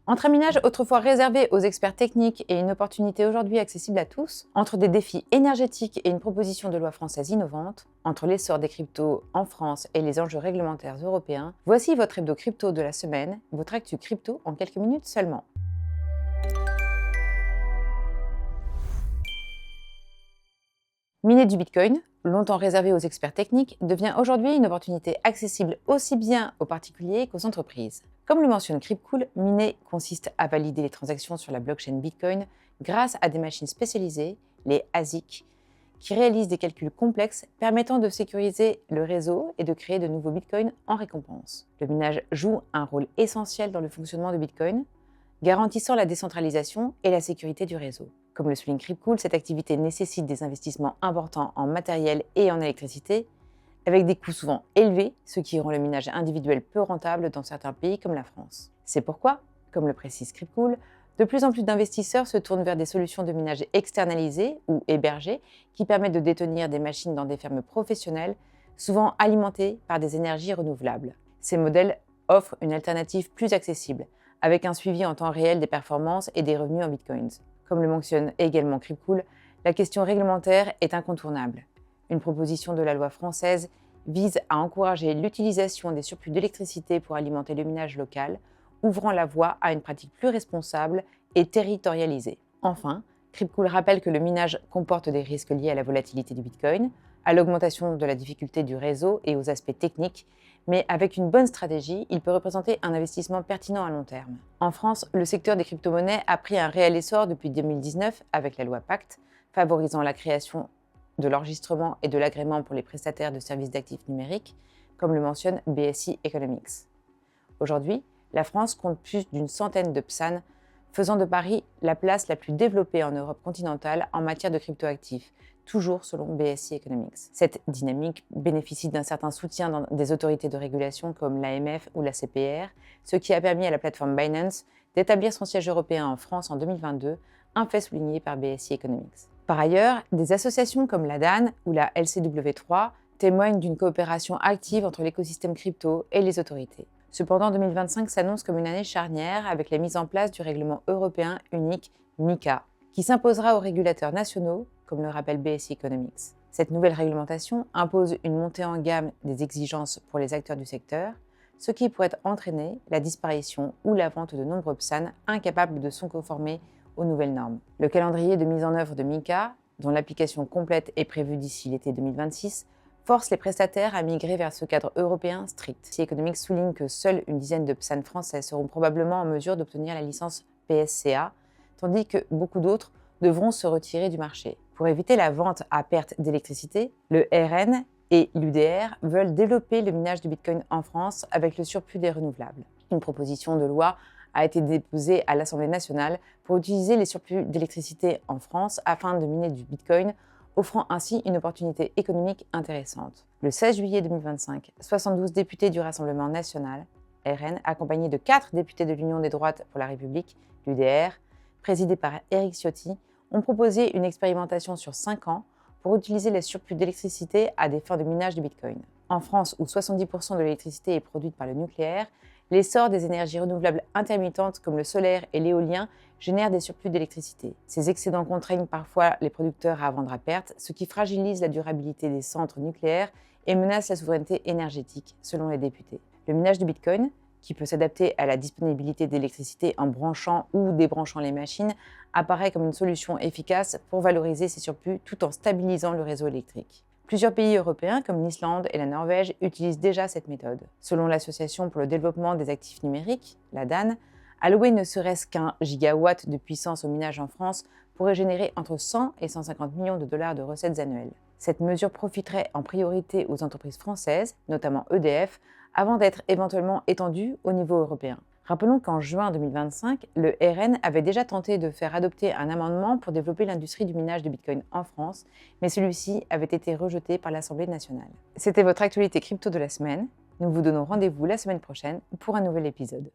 Entre un minage autrefois réservé aux experts techniques et une opportunité aujourd'hui accessible à tous, entre des défis énergétiques et une proposition de loi française innovante, entre l'essor des cryptos en France et les enjeux réglementaires européens, voici votre hebdo crypto de la semaine, votre actu crypto en quelques minutes seulement. Miner du Bitcoin, longtemps réservé aux experts techniques, devient aujourd'hui une opportunité accessible aussi bien aux particuliers qu'aux entreprises. Comme le mentionne Cryptcool, miner consiste à valider les transactions sur la blockchain Bitcoin grâce à des machines spécialisées, les ASIC, qui réalisent des calculs complexes permettant de sécuriser le réseau et de créer de nouveaux Bitcoins en récompense. Le minage joue un rôle essentiel dans le fonctionnement de Bitcoin, garantissant la décentralisation et la sécurité du réseau. Comme le souligne Cryptcool, cette activité nécessite des investissements importants en matériel et en électricité, avec des coûts souvent élevés, ce qui rend le minage individuel peu rentable dans certains pays comme la France. C'est pourquoi, comme le précise Cryptcool, de plus en plus d'investisseurs se tournent vers des solutions de minage externalisées ou hébergées qui permettent de détenir des machines dans des fermes professionnelles, souvent alimentées par des énergies renouvelables. Ces modèles offrent une alternative plus accessible, avec un suivi en temps réel des performances et des revenus en bitcoins. Comme le mentionne également Cryptcool, la question réglementaire est incontournable. Une proposition de la loi française vise à encourager l'utilisation des surplus d'électricité pour alimenter le minage local, ouvrant la voie à une pratique plus responsable et territorialisée. Enfin, Cryptcool rappelle que le minage comporte des risques liés à la volatilité du Bitcoin, à l'augmentation de la difficulté du réseau et aux aspects techniques, mais avec une bonne stratégie, il peut représenter un investissement pertinent à long terme. En France, le secteur des crypto-monnaies a pris un réel essor depuis 2019 avec la loi Pacte, favorisant la création de l'enregistrement et de l'agrément pour les prestataires de services d'actifs numériques, comme le mentionne BSI Economics. Aujourd'hui, la France compte plus d'une centaine de PSAN, faisant de Paris la place la plus développée en Europe continentale en matière de cryptoactifs, toujours selon BSI Economics. Cette dynamique bénéficie d'un certain soutien des autorités de régulation comme l'AMF ou la CPR, ce qui a permis à la plateforme Binance d'établir son siège européen en France en 2022, un fait souligné par BSI Economics. Par ailleurs, des associations comme la DAN ou la LCW3 témoignent d'une coopération active entre l'écosystème crypto et les autorités. Cependant, 2025 s'annonce comme une année charnière avec la mise en place du règlement européen unique MiCA, qui s'imposera aux régulateurs nationaux, comme le rappelle BSI Economics. Cette nouvelle réglementation impose une montée en gamme des exigences pour les acteurs du secteur, ce qui pourrait entraîner la disparition ou la vente de nombreux PSAN incapables de se conformer aux nouvelles normes. Le calendrier de mise en œuvre de MiCA, dont l'application complète est prévue d'ici l'été 2026, force les prestataires à migrer vers ce cadre européen strict. BSI Economics souligne que seule une dizaine de PSAN français seront probablement en mesure d'obtenir la licence PSCA, tandis que beaucoup d'autres devront se retirer du marché. Pour éviter la vente à perte d'électricité, le RN et l'UDR veulent développer le minage du Bitcoin en France avec le surplus des renouvelables. Une proposition de loi a été déposée à l'Assemblée nationale pour utiliser les surplus d'électricité en France afin de miner du Bitcoin, offrant ainsi une opportunité économique intéressante. Le 16 juillet 2025, 72 députés du Rassemblement national, RN, accompagnés de 4 députés de l'Union des droites pour la République, l'UDR, présidé par Éric Ciotti, ont proposé une expérimentation sur 5 ans pour utiliser les surplus d'électricité à des fins de minage de Bitcoin. En France, où 70% de l'électricité est produite par le nucléaire, l'essor des énergies renouvelables intermittentes comme le solaire et l'éolien génère des surplus d'électricité. Ces excédents contraignent parfois les producteurs à vendre à perte, ce qui fragilise la durabilité des centres nucléaires et menace la souveraineté énergétique, selon les députés. Le minage du Bitcoin, qui peut s'adapter à la disponibilité d'électricité en branchant ou débranchant les machines, apparaît comme une solution efficace pour valoriser ces surplus tout en stabilisant le réseau électrique. Plusieurs pays européens comme l'Islande et la Norvège utilisent déjà cette méthode. Selon l'Association pour le développement des actifs numériques, la DAN, allouer ne serait-ce qu'un gigawatt de puissance au minage en France pourrait générer entre 100 et 150 millions de dollars de recettes annuelles. Cette mesure profiterait en priorité aux entreprises françaises, notamment EDF, avant d'être éventuellement étendue au niveau européen. Rappelons qu'en juin 2025, le RN avait déjà tenté de faire adopter un amendement pour développer l'industrie du minage de Bitcoin en France, mais celui-ci avait été rejeté par l'Assemblée nationale. C'était votre actualité crypto de la semaine. Nous vous donnons rendez-vous la semaine prochaine pour un nouvel épisode.